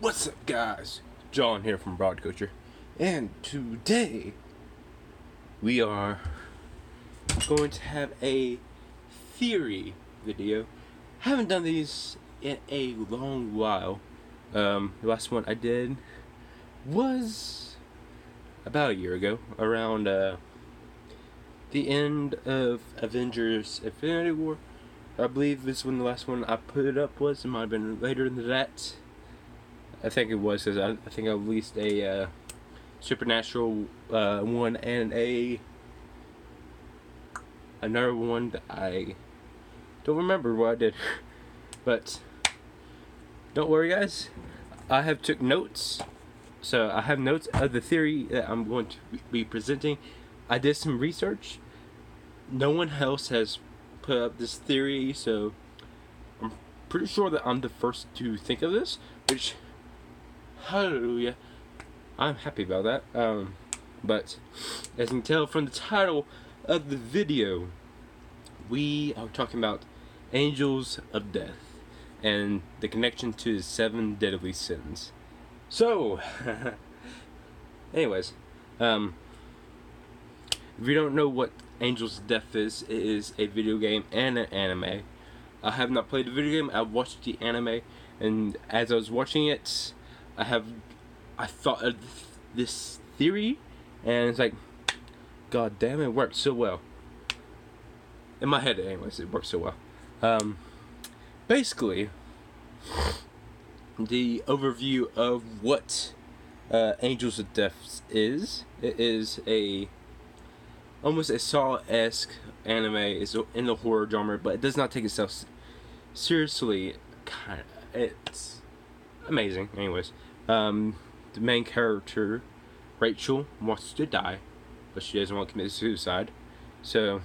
What's up, guys? John here from Broadcoacher, and today we are going to have a theory video. Haven't done these in a long while. The last one I did was about a year ago, around the end of Avengers Infinity War. I believe this when the last one I put up was. It might have been later than that. I think it was, because I think I released a Supernatural one and another one that I don't remember what I did. But don't worry, guys. I have took notes. So I have notes of the theory that I'm going to be presenting. I did some research. No one else has put up this theory, so I'm pretty sure that I'm the first to think of this, which, hallelujah, I'm happy about that. But as you can tell from the title of the video, we are talking about angels of death and the connection to the 7 deadly sins. So, anyways, if you don't know what Angels of Death is, it is a video game and an anime. I have not played the video game. I watched the anime, and as I was watching it, I thought of this theory, and it's like, god damn, it worked so well. In my head, anyways, it worked so well. Basically, the overview of what Angels of Death is. It is almost a Saw-esque anime. It's in the horror genre, but it does not take itself seriously. It's amazing. Anyways, the main character, Rachel, wants to die, but she doesn't want to commit suicide. So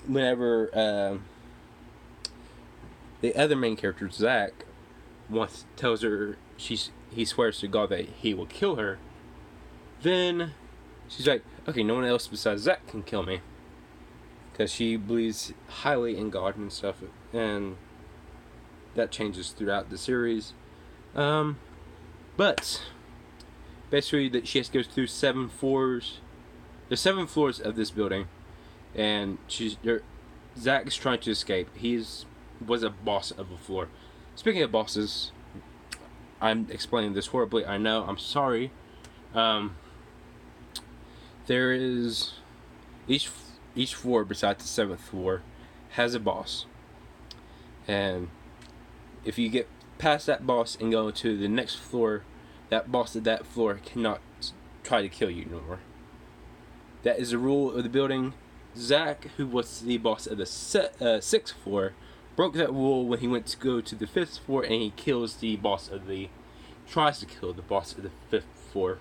whenever the other main character, Zach, tells her he swears to God that he will kill her, then she's like, okay, no one else besides Zach can kill me, because she believes highly in God and stuff, and that changes throughout the series. But basically, that she has to go through 7 floors. There's 7 floors of this building, and Zach is trying to escape. Was a boss of a floor. Speaking of bosses, I'm explaining this horribly, I know, I'm sorry. There is each floor besides the 7th floor has a boss, and if you get past that boss and go to the next floor, that boss of that floor cannot try to kill you no more. That is the rule of the building. Zach, who was the boss of the 6th floor, broke that rule when he went to go to the 5th floor, and he tries to kill the boss of the 5th floor.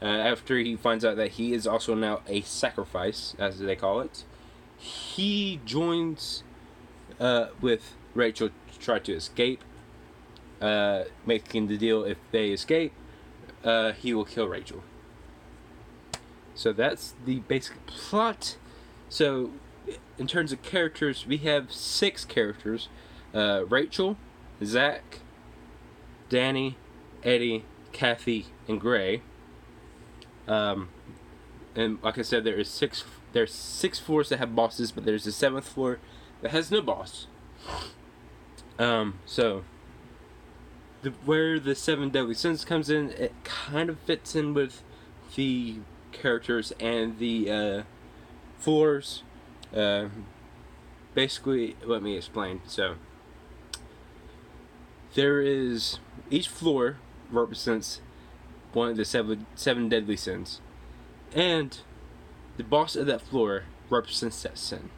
After he finds out that he is also now a sacrifice, as they call it, he joins with Rachel to try to escape, making the deal, if they escape, he will kill Rachel. So that's the basic plot. So, in terms of characters, we have 6 characters. Rachel, Zach, Danny, Eddie, Kathy, and Gray. And like I said, there's 6 floors that have bosses, but there's the 7th floor that has no boss. So where the 7 deadly sins comes in, it kind of fits in with the characters and the floors. Basically, let me explain. So each floor represents one of the 7 deadly sins, and the boss of that floor represents that sin.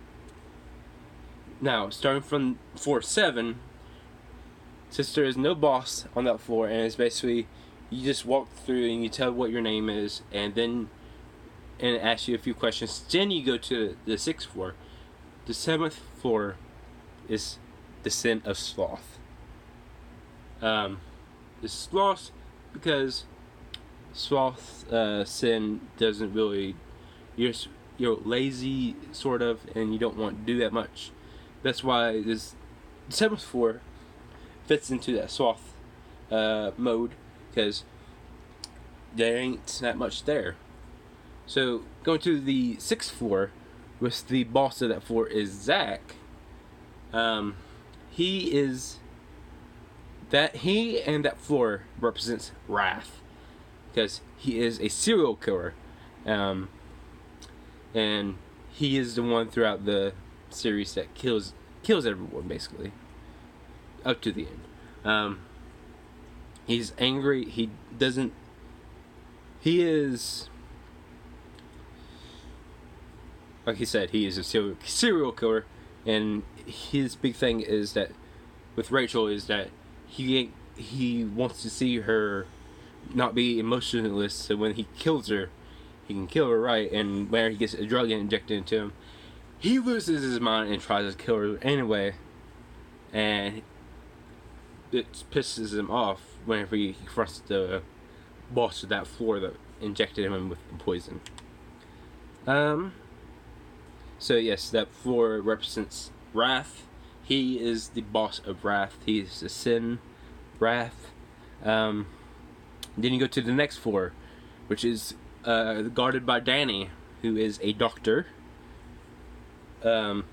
Now, starting from floor 7, since there is no boss on that floor, and it's basically, you just walk through and you tell what your name is, and it asks you a few questions. Then you go to the 6th floor. The 7th floor is the sin of sloth. The sloth, because sloth sin doesn't really, you're lazy, sort of, and you don't want to do that much. That's why this 7th floor fits into that sloth mode, because there ain't that much there. So going to the 6th floor, with the boss of that floor is Zack. He and that floor represents wrath, because he is a serial killer, and he is the one throughout the series that kills everyone basically up to the end. He's angry. He is, like he said, he is a serial killer, and his big thing is that with Rachel is that he wants to see her not be emotionless, so when he kills her, he can kill her right, and whenever he gets a drug injected into him, he loses his mind and tries to kill her anyway, and it pisses him off whenever he confronts the boss of that floor that injected him with the poison. So yes, that floor represents wrath. He is the boss of wrath. He is the sin, wrath. Then you go to the next floor, which is guarded by Danny, who is a doctor. Who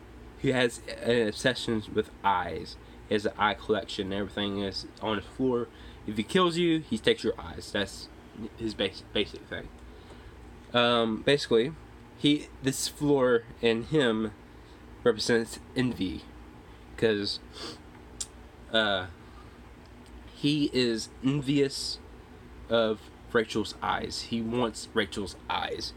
has an obsession with eyes. He has an eye collection. Everything is on his floor. If he kills you, he takes your eyes. That's his basic thing. Basically, this floor and him represents envy, because he is envious of Rachel's eyes. He wants Rachel's eyes.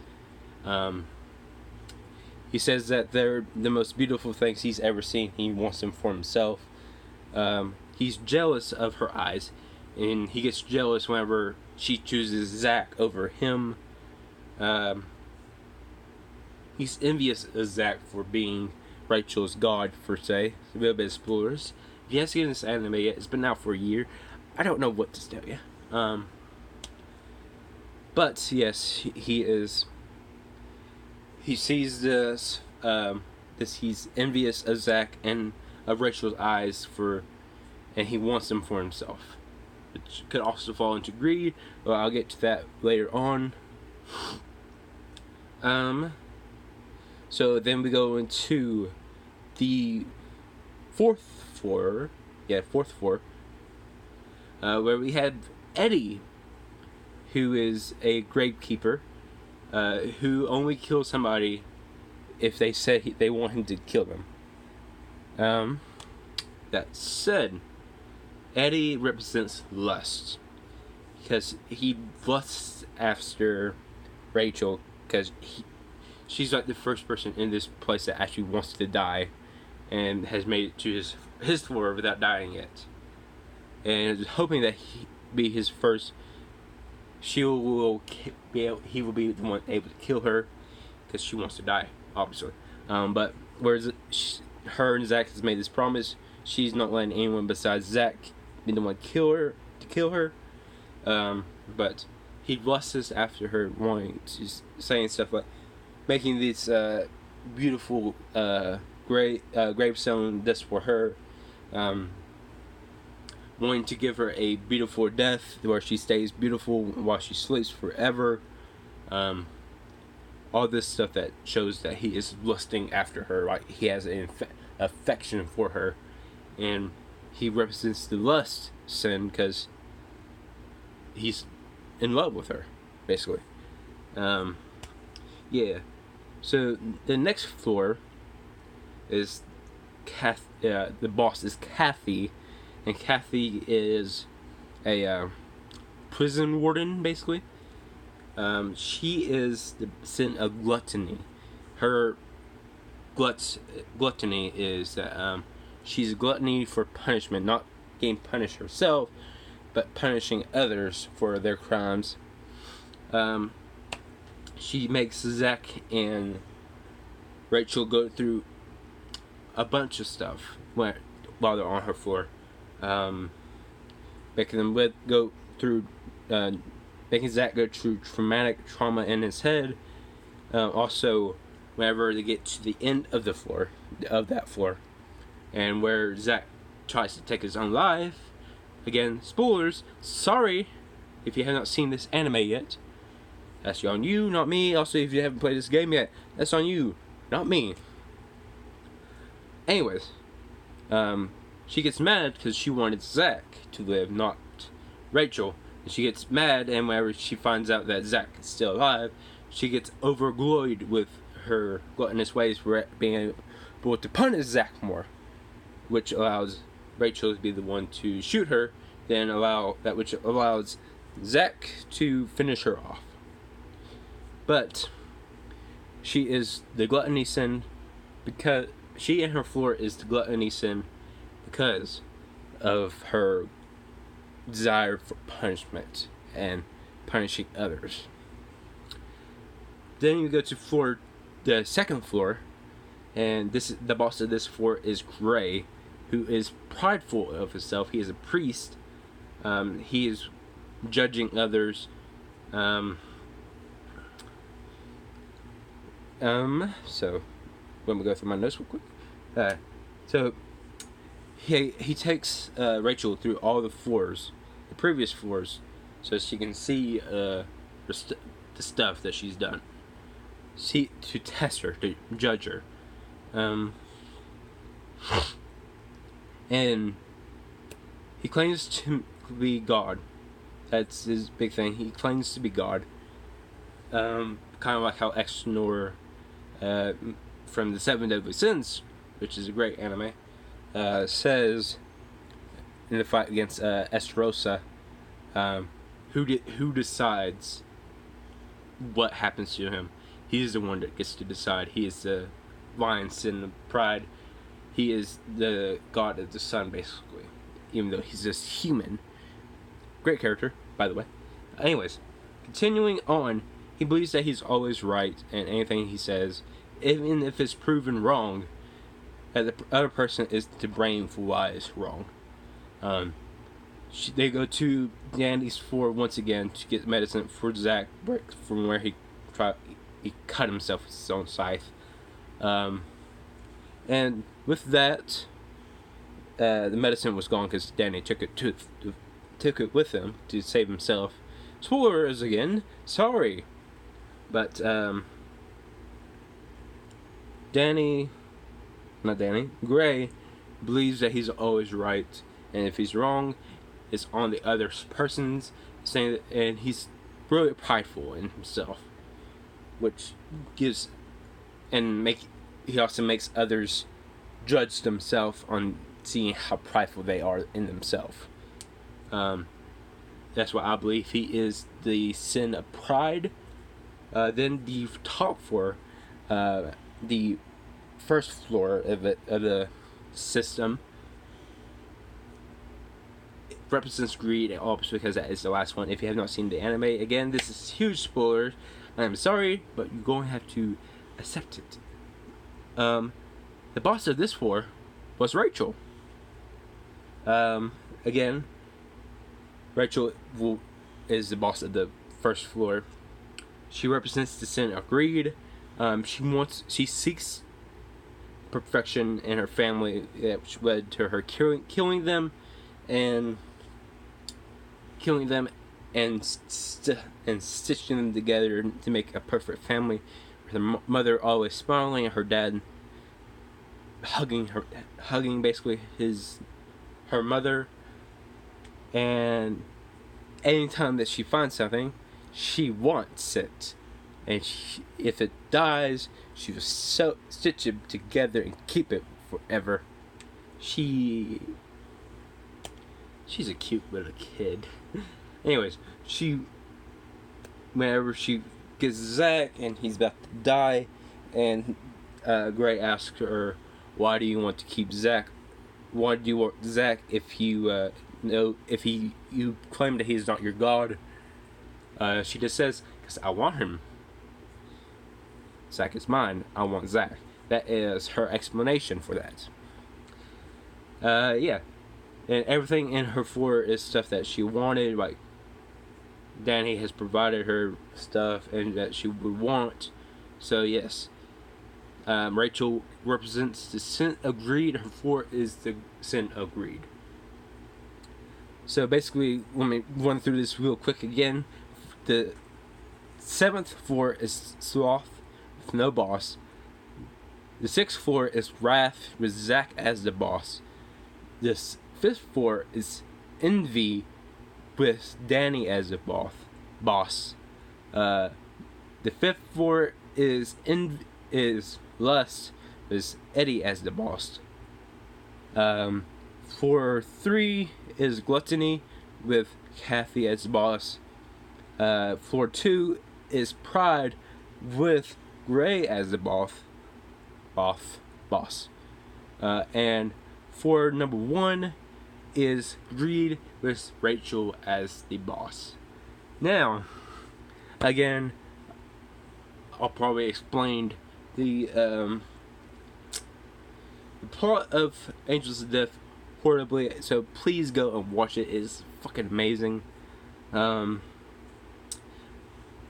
He says that they're the most beautiful things he's ever seen. He wants them for himself. He's jealous of her eyes, and he gets jealous whenever she chooses Zack over him. He's envious of Zack for being Rachel's god, per se. A little bit of spoilers. If you haven't seen this anime yet, it's been out for a year. I don't know what to tell you. But yes, he is. He sees this. He's envious of Zack and of Rachel's eyes and he wants them for himself. Which could also fall into greed. Well, I'll get to that later on. So then we go into the 4th floor. Yeah, 4th floor. Where we had Eddie, who is a gravekeeper, who only kills somebody if they said they want him to kill them. That said, Eddie represents lust, because he lusts after Rachel, because she's like the first person in this place that actually wants to die and has made it to his floor without dying yet, and is hoping that he be his first. He will be the one able to kill her, because she wants to die, obviously. But whereas her and Zack has made this promise, she's not letting anyone besides Zack be the one to kill her. But he lusts after her, saying stuff like making this beautiful gravestone just for her. Wanting to give her a beautiful death where she stays beautiful while she sleeps forever. All this stuff that shows that he is lusting after her, like he has an affection for her, and he represents the lust sin because he's in love with her, basically. Yeah. So the next floor is the boss is Kathy. And Kathy is a prison warden, basically. She is the sin of gluttony. Her gluttony is that she's gluttony for punishment, not getting punished herself, but punishing others for their crimes. She makes Zack and Rachel go through a bunch of stuff while they're on her floor. Making them go through, making Zack go through traumatic trauma in his head. Also, whenever they get to the end of that floor, and where Zack tries to take his own life. Again, spoilers. Sorry if you have not seen this anime yet. That's on you, not me. Also, if you haven't played this game yet, that's on you, not me. Anyways, she gets mad because she wanted Zack to live, not Rachel. And she gets mad, and whenever she finds out that Zack is still alive, she gets overjoyed with her gluttonous ways for being able to punish Zack more, which allows Rachel to be the one to shoot her, which allows Zack to finish her off. But she is the gluttony sin because she and her floor is the gluttony sin because of her desire for punishment and punishing others. Then you go to the second floor, and the boss of this floor is Gray, who is prideful of himself. He is a priest. He is judging others. So let me go through my notes real quick. So he takes Rachel through all the floors, the previous floors, so she can see the stuff that she's done. To test her, to judge her. And he claims to be God. That's his big thing. He claims to be God. Kind of like how Exnor from the Seven Deadly Sins, which is a great anime, says in the fight against Esterosa, who decides what happens to him. He's the one that gets to decide. He is the lion sin of pride. He is the god of the sun, basically, even though he's just human. Great character, by the way. Anyways, continuing on, he believes that he's always right, and anything he says, even if it's proven wrong, that the other person is to blame for why it's wrong. They go to Danny's floor once again to get medicine for Zack from where he cut himself with his own scythe. And with that, the medicine was gone because Danny took it with him to save himself. Spoilers again. Sorry, but Gray believes that he's always right, and if he's wrong, it's on the other person's saying, and he's really prideful in himself, which gives he also makes others judge themselves on seeing how prideful they are in themselves. That's why I believe he is the sin of pride. Then the top floor, the first floor of the system, represents greed, and all because that is the last one. If you have not seen the anime, again, this is huge spoilers. I am sorry, but you're going to have to accept it. The boss of this floor was Rachel. Again, Rachel is the boss of the first floor. She represents the sin of greed. She seeks perfection in her family, which led to her killing them and stitching them together to make a perfect family. Her mother always smiling, and her dad hugging basically her mother. And anytime that she finds something, she wants it, and if it dies, she will stitch it together and keep it forever. She's a cute little kid. Anyways, whenever she gets Zack and he's about to die, and Gray asks her, "Why do you want to keep Zack? Why do you want Zack if you you claim that he's not your god?" She just says, "Because I want him. Zack is mine. I want Zack." That is her explanation for that. Yeah. And everything in her floor is stuff that she wanted, like Danny has provided her stuff and that she would want. So yes, Rachel represents the sin agreed. Her 4 is the sin agreed. So basically, let me run through this real quick again. The 7th floor is sloth with no boss. The 6th floor is wrath with Zack as the boss. The 5th floor is envy with Danny as the boss. The 5th floor is lust with Eddie as the boss. Floor 3 is gluttony with Kathy as the boss. Floor 2 is pride with Gray as the boss. And floor number 1 is greed with Rachel as the boss. Now, again, I'll probably explain the plot of Angels of Death horribly, so please go and watch it. It's fucking amazing. There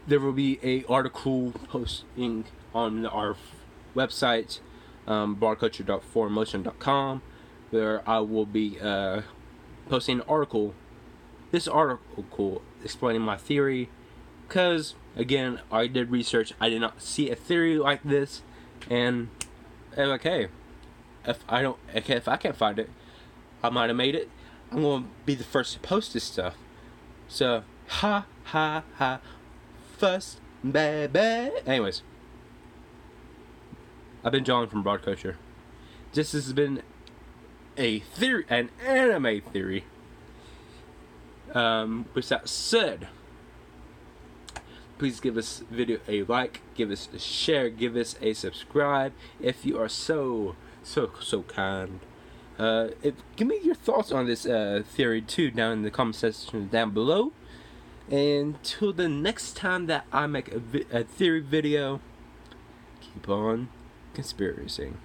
will be a article posting on our website, broadculture.4motion.com, where I will be posting an article. This article explaining my theory, because again, I did research. I did not see a theory like this, and I'm like, hey, if I can't find it, I might have made it. I'm gonna be the first to post this stuff. So ha ha ha, fuss baby. Anyways, I've been John from Broad Culture. This has been a theory, an anime theory. With that said, please give this video a like, give us a share, give us a subscribe if you are so kind. Give me your thoughts on this theory too down in the comment section down below. And till the next time that I make a theory video, keep on conspiracying.